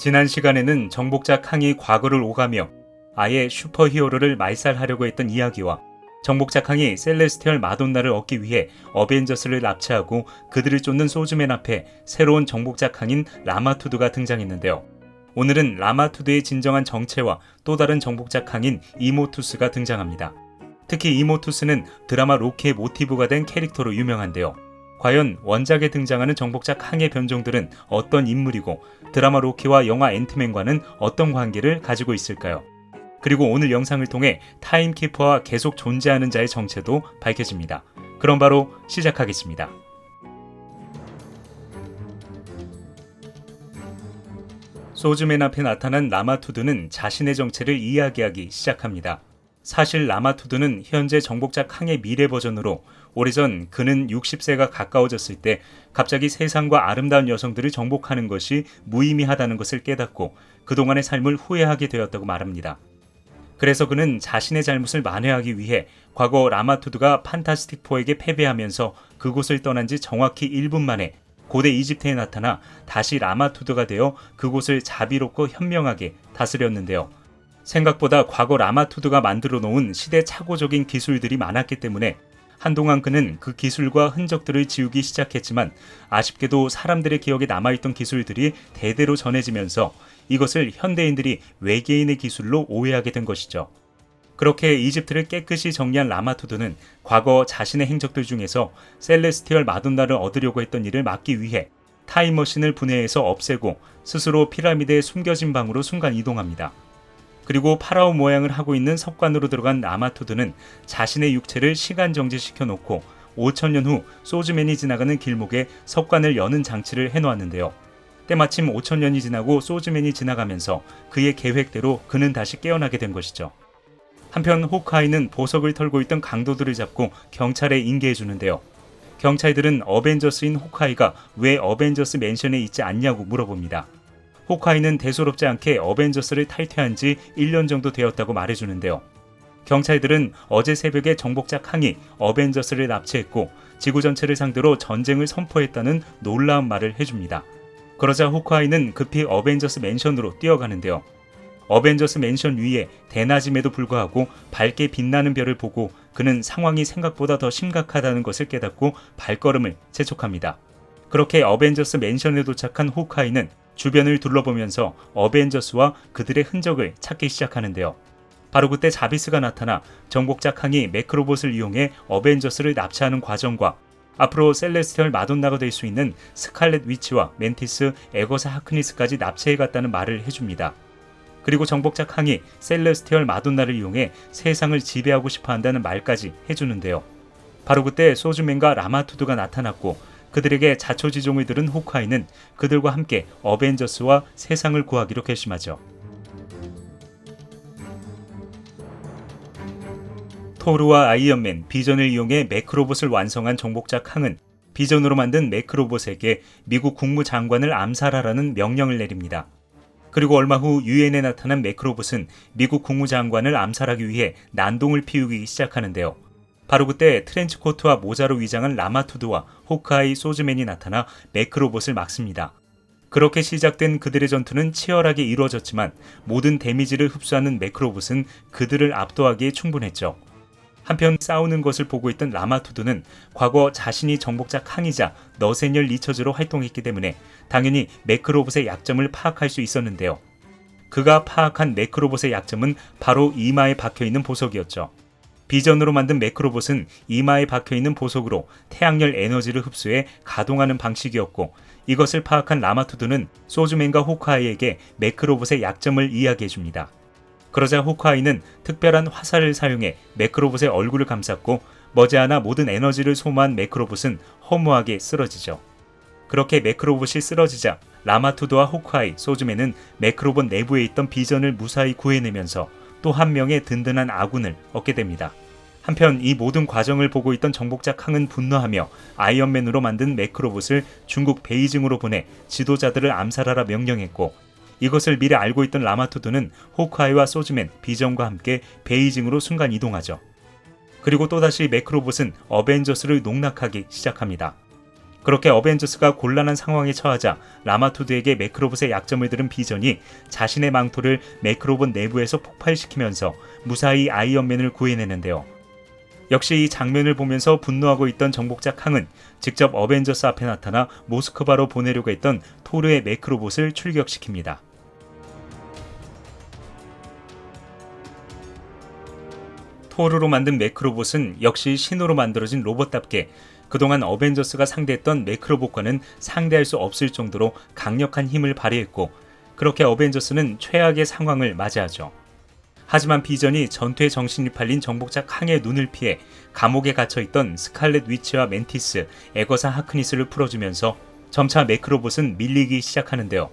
지난 시간에는 정복자 캉이 과거를 오가며 아예 슈퍼히어로를 말살하려고 했던 이야기와 정복자 캉이 셀레스티얼 마돈나를 얻기 위해 어벤져스를 납치하고 그들을 쫓는 소즈맨 앞에 새로운 정복자 캉인 라마투드가 등장했는데요. 오늘은 라마투드의 진정한 정체와 또 다른 정복자 캉인 이모투스가 등장합니다. 특히 이모투스는 드라마 로키의 모티브가 된 캐릭터로 유명한데요. 과연 원작에 등장하는 정복자 캉의 변종들은 어떤 인물이고 드라마 로키와 영화 앤트맨과는 어떤 관계를 가지고 있을까요? 그리고 오늘 영상을 통해 타임키퍼와 계속 존재하는 자의 정체도 밝혀집니다. 그럼 바로 시작하겠습니다. 소즈맨 앞에 나타난 라마투드는 자신의 정체를 이야기하기 시작합니다. 사실 라마투드는 현재 정복자 캉의 미래 버전으로 오래전 그는 60세가 가까워졌을 때 갑자기 세상과 아름다운 여성들을 정복하는 것이 무의미하다는 것을 깨닫고 그동안의 삶을 후회하게 되었다고 말합니다. 그래서 그는 자신의 잘못을 만회하기 위해 과거 라마투드가 판타스틱4에게 패배하면서 그곳을 떠난 지 정확히 1분 만에 고대 이집트에 나타나 다시 라마투드가 되어 그곳을 자비롭고 현명하게 다스렸는데요. 생각보다 과거 라마투드가 만들어 놓은 시대착오적인 기술들이 많았기 때문에 한동안 그는 그 기술과 흔적들을 지우기 시작했지만 아쉽게도 사람들의 기억에 남아있던 기술들이 대대로 전해지면서 이것을 현대인들이 외계인의 기술로 오해하게 된 것이죠. 그렇게 이집트를 깨끗이 정리한 라마투드는 과거 자신의 행적들 중에서 셀레스티얼 마돈나를 얻으려고 했던 일을 막기 위해 타임머신을 분해해서 없애고 스스로 피라미드의 숨겨진 방으로 순간 이동합니다. 그리고 파라오 모양을 하고 있는 석관으로 들어간 라마투드는 자신의 육체를 시간 정지시켜 놓고 5000년 후 소즈맨이 지나가는 길목에 석관을 여는 장치를 해놓았는데요. 때마침 5000년이 지나고 소즈맨이 지나가면서 그의 계획대로 그는 다시 깨어나게 된 것이죠. 한편 호크아이는 보석을 털고 있던 강도들을 잡고 경찰에 인계해주는데요. 경찰들은 어벤져스인 호크아이가 왜 어벤져스 맨션에 있지 않냐고 물어봅니다. 호크아이는 대수롭지 않게 어벤져스를 탈퇴한 지 1년 정도 되었다고 말해주는데요. 경찰들은 어제 새벽에 정복자 캉이 어벤져스를 납치했고 지구 전체를 상대로 전쟁을 선포했다는 놀라운 말을 해줍니다. 그러자 호크아이는 급히 어벤져스 맨션으로 뛰어가는데요. 어벤져스 맨션 위에 대낮임에도 불구하고 밝게 빛나는 별을 보고 그는 상황이 생각보다 더 심각하다는 것을 깨닫고 발걸음을 재촉합니다. 그렇게 어벤져스 맨션에 도착한 호크아이는 주변을 둘러보면서 어벤져스와 그들의 흔적을 찾기 시작하는데요. 바로 그때 자비스가 나타나 정복자 캉이 매크로봇을 이용해 어벤져스를 납치하는 과정과 앞으로 셀레스티얼 마돈나가 될 수 있는 스칼렛 위치와 멘티스, 에거사 하크니스까지 납치해갔다는 말을 해줍니다. 그리고 정복자 캉이 셀레스티얼 마돈나를 이용해 세상을 지배하고 싶어 한다는 말까지 해주는데요. 바로 그때 소즈맨과 라마투드가 나타났고 그들에게 자초지종을 들은 호크아이는 그들과 함께 어벤져스와 세상을 구하기로 결심하죠. 토르와 아이언맨, 비전을 이용해 매크로봇을 완성한 정복자 캉은 비전으로 만든 매크로봇에게 미국 국무장관을 암살하라는 명령을 내립니다. 그리고 얼마 후 유엔에 나타난 매크로봇은 미국 국무장관을 암살하기 위해 난동을 피우기 시작하는데요. 바로 그때 트렌치코트와 모자로 위장한 라마투드와 호크아이, 소즈맨이 나타나 매크로봇을 막습니다. 그렇게 시작된 그들의 전투는 치열하게 이루어졌지만 모든 데미지를 흡수하는 매크로봇은 그들을 압도하기에 충분했죠. 한편 싸우는 것을 보고 있던 라마투드는 과거 자신이 정복자 캉이자 너세니얼 리처즈로 활동했기 때문에 당연히 매크로봇의 약점을 파악할 수 있었는데요. 그가 파악한 매크로봇의 약점은 바로 이마에 박혀있는 보석이었죠. 비전으로 만든 매크로봇은 이마에 박혀있는 보석으로 태양열 에너지를 흡수해 가동하는 방식이었고 이것을 파악한 라마투드는 소즈맨과 호크아이에게 매크로봇의 약점을 이야기해줍니다. 그러자 호크아이는 특별한 화살을 사용해 매크로봇의 얼굴을 감쌌고 머지않아 모든 에너지를 소모한 매크로봇은 허무하게 쓰러지죠. 그렇게 매크로봇이 쓰러지자 라마투드와 호크아이, 소즈맨은 매크로봇 내부에 있던 비전을 무사히 구해내면서 또 한 명의 든든한 아군을 얻게 됩니다. 한편 이 모든 과정을 보고 있던 정복자 캉은 분노하며 아이언맨으로 만든 매크로봇을 중국 베이징으로 보내 지도자들을 암살하라 명령했고 이것을 미리 알고 있던 라마투드는 호크아이와 소즈맨, 비전과 함께 베이징으로 순간 이동하죠. 그리고 또다시 매크로봇은 어벤져스를 농락하기 시작합니다. 그렇게 어벤져스가 곤란한 상황에 처하자 라마투드에게 매크로봇의 약점을 들은 비전이 자신의 망토를 매크로봇 내부에서 폭발시키면서 무사히 아이언맨을 구해내는데요. 역시 이 장면을 보면서 분노하고 있던 정복자 캉은 직접 어벤져스 앞에 나타나 모스크바로 보내려고 했던 토르의 매크로봇을 출격시킵니다. 토르로 만든 매크로봇은 역시 신호로 만들어진 로봇답게 그동안 어벤져스가 상대했던 매크로봇과는 상대할 수 없을 정도로 강력한 힘을 발휘했고, 그렇게 어벤져스는 최악의 상황을 맞이하죠. 하지만 비전이 전투에 정신이 팔린 정복자 캉의 눈을 피해 감옥에 갇혀있던 스칼렛 위치와 멘티스, 에거사 하크니스를 풀어주면서 점차 매크로봇은 밀리기 시작하는데요.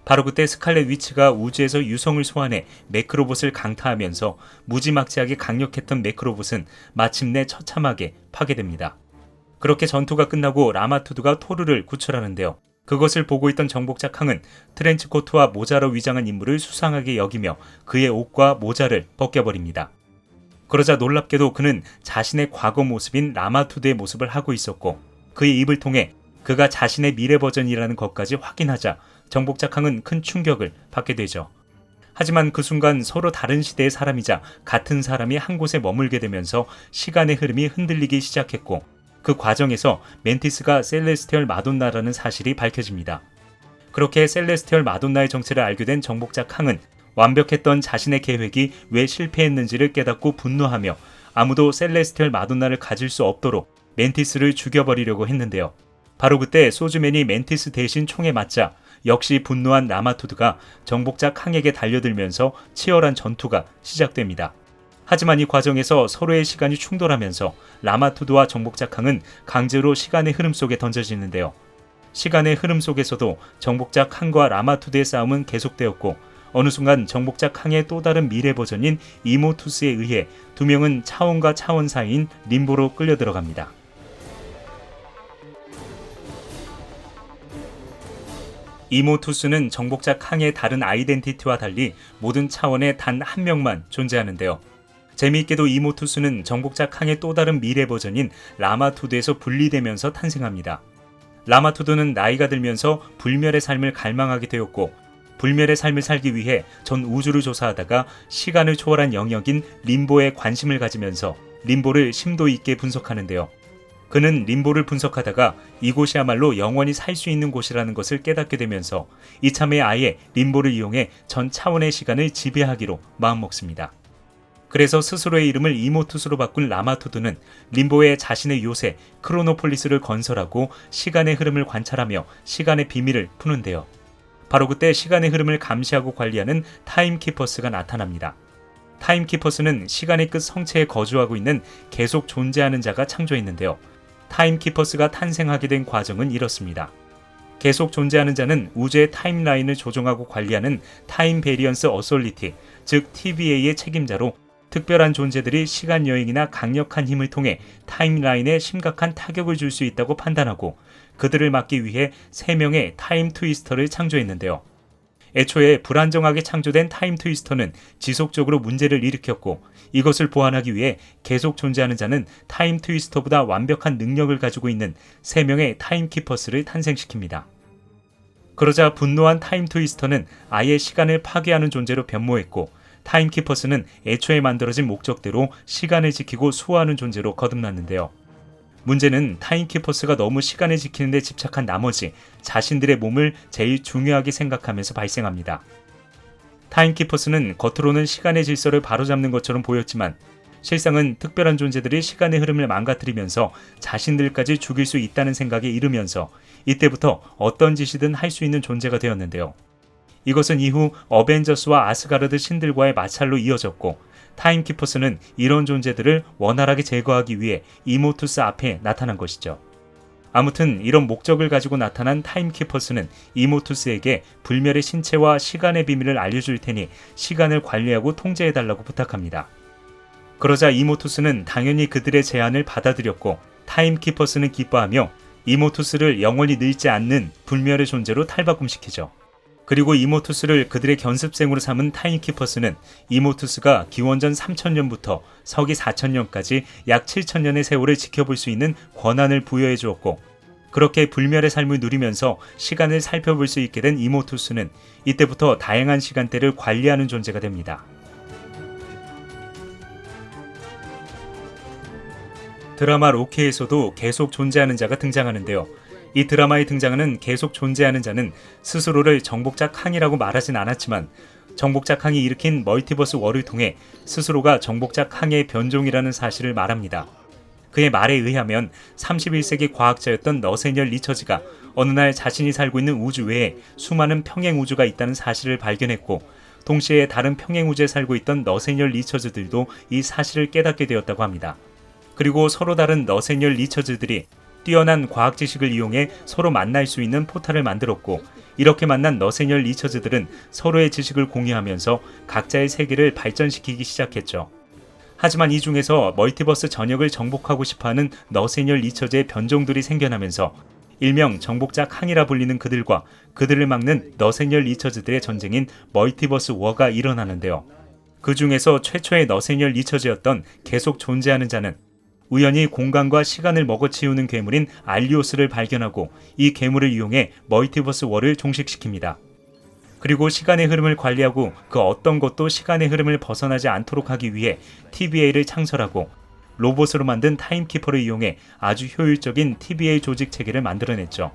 바로 그때 스칼렛 위치가 우주에서 유성을 소환해 매크로봇을 강타하면서 무지막지하게 강력했던 매크로봇은 마침내 처참하게 파괴됩니다. 그렇게 전투가 끝나고 라마투드가 토르를 구출하는데요. 그것을 보고 있던 정복자 캉은 트렌치코트와 모자로 위장한 인물을 수상하게 여기며 그의 옷과 모자를 벗겨버립니다. 그러자 놀랍게도 그는 자신의 과거 모습인 라마투드의 모습을 하고 있었고, 그의 입을 통해 그가 자신의 미래 버전이라는 것까지 확인하자 정복자 캉은 큰 충격을 받게 되죠. 하지만 그 순간 서로 다른 시대의 사람이자 같은 사람이 한 곳에 머물게 되면서 시간의 흐름이 흔들리기 시작했고, 그 과정에서 멘티스가 셀레스티얼 마돈나라는 사실이 밝혀집니다. 그렇게 셀레스티얼 마돈나의 정체를 알게 된 정복자 캉은 완벽했던 자신의 계획이 왜 실패했는지를 깨닫고 분노하며 아무도 셀레스티얼 마돈나를 가질 수 없도록 멘티스를 죽여버리려고 했는데요. 바로 그때 소즈맨이 멘티스 대신 총에 맞자 역시 분노한 라마투드가 정복자 캉에게 달려들면서 치열한 전투가 시작됩니다. 하지만 이 과정에서 서로의 시간이 충돌하면서 라마투드와 정복자 캉은 강제로 시간의 흐름 속에 던져지는데요. 시간의 흐름 속에서도 정복자 캉과 라마투드의 싸움은 계속되었고, 어느 순간 정복자 캉의 또 다른 미래 버전인 이모투스에 의해 두 명은 차원과 차원 사이인 림보로 끌려 들어갑니다. 이모투스는 정복자 캉의 다른 아이덴티티와 달리 모든 차원에 단 한 명만 존재하는데요. 재미있게도 이모투스는 정복자 캉의 또 다른 미래 버전인 라마투드에서 분리되면서 탄생합니다. 라마투드는 나이가 들면서 불멸의 삶을 갈망하게 되었고, 불멸의 삶을 살기 위해 전 우주를 조사하다가 시간을 초월한 영역인 림보에 관심을 가지면서 림보를 심도 있게 분석하는데요. 그는 림보를 분석하다가 이곳이야말로 영원히 살 수 있는 곳이라는 것을 깨닫게 되면서 이참에 아예 림보를 이용해 전 차원의 시간을 지배하기로 마음먹습니다. 그래서 스스로의 이름을 이모투스로 바꾼 라마투드는 림보에 자신의 요새 크로노폴리스를 건설하고 시간의 흐름을 관찰하며 시간의 비밀을 푸는데요. 바로 그때 시간의 흐름을 감시하고 관리하는 타임키퍼스가 나타납니다. 타임키퍼스는 시간의 끝 성체에 거주하고 있는 계속 존재하는 자가 창조했는데요. 타임키퍼스가 탄생하게 된 과정은 이렇습니다. 계속 존재하는 자는 우주의 타임라인을 조종하고 관리하는 타임 베리언스 어솔리티, 즉 TBA의 책임자로, 특별한 존재들이 시간 여행이나 강력한 힘을 통해 타임라인에 심각한 타격을 줄 수 있다고 판단하고 그들을 막기 위해 3명의 타임 트위스터를 창조했는데요. 애초에 불안정하게 창조된 타임 트위스터는 지속적으로 문제를 일으켰고, 이것을 보완하기 위해 계속 존재하는 자는 타임 트위스터보다 완벽한 능력을 가지고 있는 3명의 타임키퍼스를 탄생시킵니다. 그러자 분노한 타임 트위스터는 아예 시간을 파괴하는 존재로 변모했고, 타임키퍼스는 애초에 만들어진 목적대로 시간을 지키고 수호하는 존재로 거듭났는데요. 문제는 타임키퍼스가 너무 시간을 지키는 데 집착한 나머지 자신들의 몸을 제일 중요하게 생각하면서 발생합니다. 타임키퍼스는 겉으로는 시간의 질서를 바로잡는 것처럼 보였지만 실상은 특별한 존재들이 시간의 흐름을 망가뜨리면서 자신들까지 죽일 수 있다는 생각에 이르면서 이때부터 어떤 짓이든 할 수 있는 존재가 되었는데요. 이것은 이후 어벤져스와 아스가르드 신들과의 마찰로 이어졌고, 타임키퍼스는 이런 존재들을 원활하게 제거하기 위해 이모투스 앞에 나타난 것이죠. 아무튼 이런 목적을 가지고 나타난 타임키퍼스는 이모투스에게 불멸의 신체와 시간의 비밀을 알려줄 테니 시간을 관리하고 통제해달라고 부탁합니다. 그러자 이모투스는 당연히 그들의 제안을 받아들였고, 타임키퍼스는 기뻐하며 이모투스를 영원히 늙지 않는 불멸의 존재로 탈바꿈시키죠. 그리고 이모투스를 그들의 견습생으로 삼은 타임키퍼스는 이모투스가 기원전 3000년부터 서기 4000년까지 약 7000년의 세월을 지켜볼 수 있는 권한을 부여해 주었고, 그렇게 불멸의 삶을 누리면서 시간을 살펴볼 수 있게 된 이모투스는 이때부터 다양한 시간대를 관리하는 존재가 됩니다. 드라마 로키에서도 계속 존재하는 자가 등장하는데요. 이 드라마에 등장하는 계속 존재하는 자는 스스로를 정복자 캉이라고 말하진 않았지만 정복자 캉이 일으킨 멀티버스 월을 통해 스스로가 정복자 캉의 변종이라는 사실을 말합니다. 그의 말에 의하면 31세기 과학자였던 너세니얼 리처즈가 어느 날 자신이 살고 있는 우주 외에 수많은 평행 우주가 있다는 사실을 발견했고, 동시에 다른 평행 우주에 살고 있던 너세니얼 리처즈들도 이 사실을 깨닫게 되었다고 합니다. 그리고 서로 다른 너세니얼 리처즈들이 뛰어난 과학 지식을 이용해 서로 만날 수 있는 포탈을 만들었고, 이렇게 만난 너세니얼 리처즈들은 서로의 지식을 공유하면서 각자의 세계를 발전시키기 시작했죠. 하지만 이 중에서 멀티버스 전역을 정복하고 싶어하는 너세니얼 리처즈의 변종들이 생겨나면서 일명 정복자 캉이라 불리는 그들과 그들을 막는 너세니얼 리처즈들의 전쟁인 멀티버스 워가 일어나는데요. 그 중에서 최초의 너세니얼 리처즈였던 계속 존재하는 자는 우연히 공간과 시간을 먹어치우는 괴물인 알리오스를 발견하고 이 괴물을 이용해 멀티버스 월을 종식시킵니다. 그리고 시간의 흐름을 관리하고 그 어떤 것도 시간의 흐름을 벗어나지 않도록 하기 위해 TBA를 창설하고 로봇으로 만든 타임키퍼를 이용해 아주 효율적인 TBA 조직 체계를 만들어냈죠.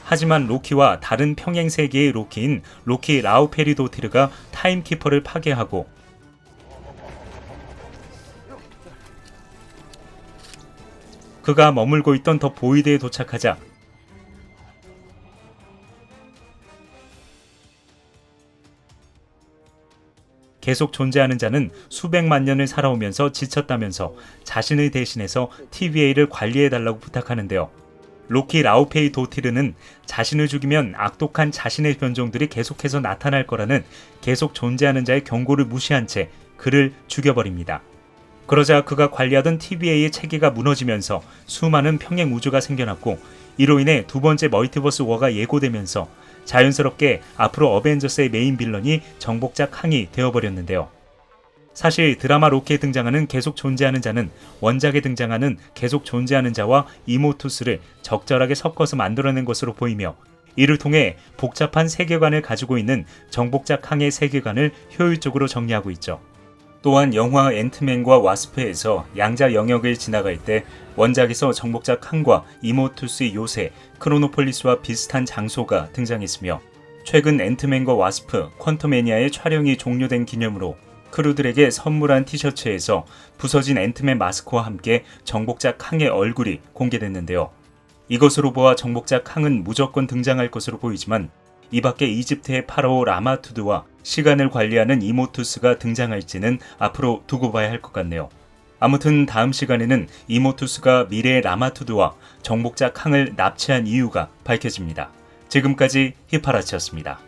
하지만 로키와 다른 평행 세계의 로키인 로키 라우페리도티르가 타임키퍼를 파괴하고 그가 머물고 있던 더 보이드에 도착하자 계속 존재하는 자는 수백만 년을 살아오면서 지쳤다면서 자신을 대신해서 TBA를 관리해달라고 부탁하는데요. 로키 라우페이 도티르는 자신을 죽이면 악독한 자신의 변종들이 계속해서 나타날 거라는 계속 존재하는 자의 경고를 무시한 채 그를 죽여버립니다. 그러자 그가 관리하던 TBA의 체계가 무너지면서 수많은 평행 우주가 생겨났고, 이로 인해 두 번째 멀티버스 워가 예고되면서 자연스럽게 앞으로 어벤져스의 메인 빌런이 정복자 캉이 되어버렸는데요. 사실 드라마 로키에 등장하는 계속 존재하는 자는 원작에 등장하는 계속 존재하는 자와 이모투스를 적절하게 섞어서 만들어낸 것으로 보이며, 이를 통해 복잡한 세계관을 가지고 있는 정복자 캉의 세계관을 효율적으로 정리하고 있죠. 또한 영화 앤트맨과 와스프에서 양자 영역을 지나갈 때 원작에서 정복자 캉과 이모투스의 요새 크로노폴리스와 비슷한 장소가 등장했으며, 최근 앤트맨과 와스프 퀀텀매니아의 촬영이 종료된 기념으로 크루들에게 선물한 티셔츠에서 부서진 앤트맨 마스크와 함께 정복자 캉의 얼굴이 공개됐는데요. 이것으로 보아 정복자 캉은 무조건 등장할 것으로 보이지만 이 밖에 이집트의 파라오 라마투드와 시간을 관리하는 이모투스가 등장할지는 앞으로 두고 봐야 할 것 같네요. 아무튼 다음 시간에는 이모투스가 미래의 라마투드와 정복자 캉을 납치한 이유가 밝혀집니다. 지금까지 히파라치였습니다.